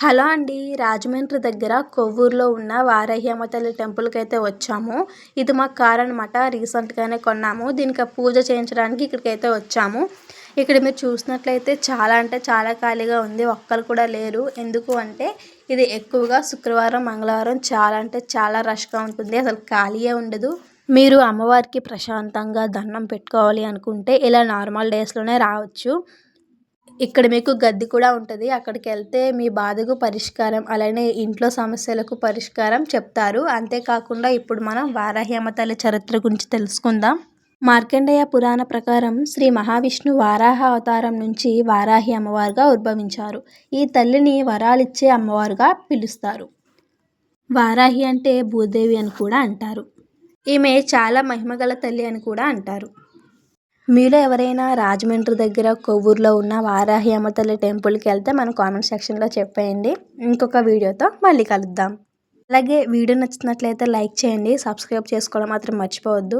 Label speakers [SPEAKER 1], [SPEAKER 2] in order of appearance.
[SPEAKER 1] Hello అండి. రాజమండ్రి దగ్గర కొవ్వూరులో ఉన్న వారాహి తల్లి టెంపుల్కి అయితే వచ్చాము. ఇది మాకు కార్ అనమాట. రీసెంట్గానే కొన్నాము. దీనికి పూజ చేయించడానికి ఇక్కడికైతే వచ్చాము. ఇక్కడ మీరు చూసినట్లయితే చాలా అంటే చాలా ఖాళీగా ఉంది. ఒక్కరు కూడా లేరు. ఎందుకు అంటే ఇది ఎక్కువగా శుక్రవారం, మంగళవారం చాలా అంటే చాలా రష్గా ఉంటుంది. అసలు ఖాళీయే ఉండదు. మీరు అమ్మవారికి ప్రశాంతంగా దండం పెట్టుకోవాలి అనుకుంటే ఇలా నార్మల్ డేస్లోనే రావచ్చు. ఇక్కడ మీకు గద్ది కూడా ఉంటుంది. అక్కడికి వెళ్తే మీ బాధకు పరిష్కారం, అలానే ఇంట్లో సమస్యలకు పరిష్కారం చెప్తారు. అంతేకాకుండా ఇప్పుడు మనం వారాహి తల్లి చరిత్ర గురించి తెలుసుకుందాం. మార్కండేయ పురాణ ప్రకారం శ్రీ మహావిష్ణు వారాహ అవతారం నుంచి వారాహి అమ్మవారుగా ఉద్భవించారు. ఈ తల్లిని వరాలిచ్చే అమ్మవారుగా పిలుస్తారు. వారాహి అంటే భూదేవి అని కూడా అంటారు. ఈమె చాలా మహిమగల తల్లి అని కూడా అంటారు. మీలో ఎవరైనా రాజమండ్రి దగ్గర కొవ్వూరులో ఉన్న వారాహి తల్లి టెంపుల్కి వెళ్తే మన కామెంట్ సెక్షన్లో చెప్పేయండి. ఇంకొక వీడియోతో మళ్ళీ కలుద్దాం. అలాగే వీడియో నచ్చినట్లయితే లైక్ చేయండి. సబ్స్క్రైబ్ చేసుకోవడం మాత్రం మర్చిపోవద్దు.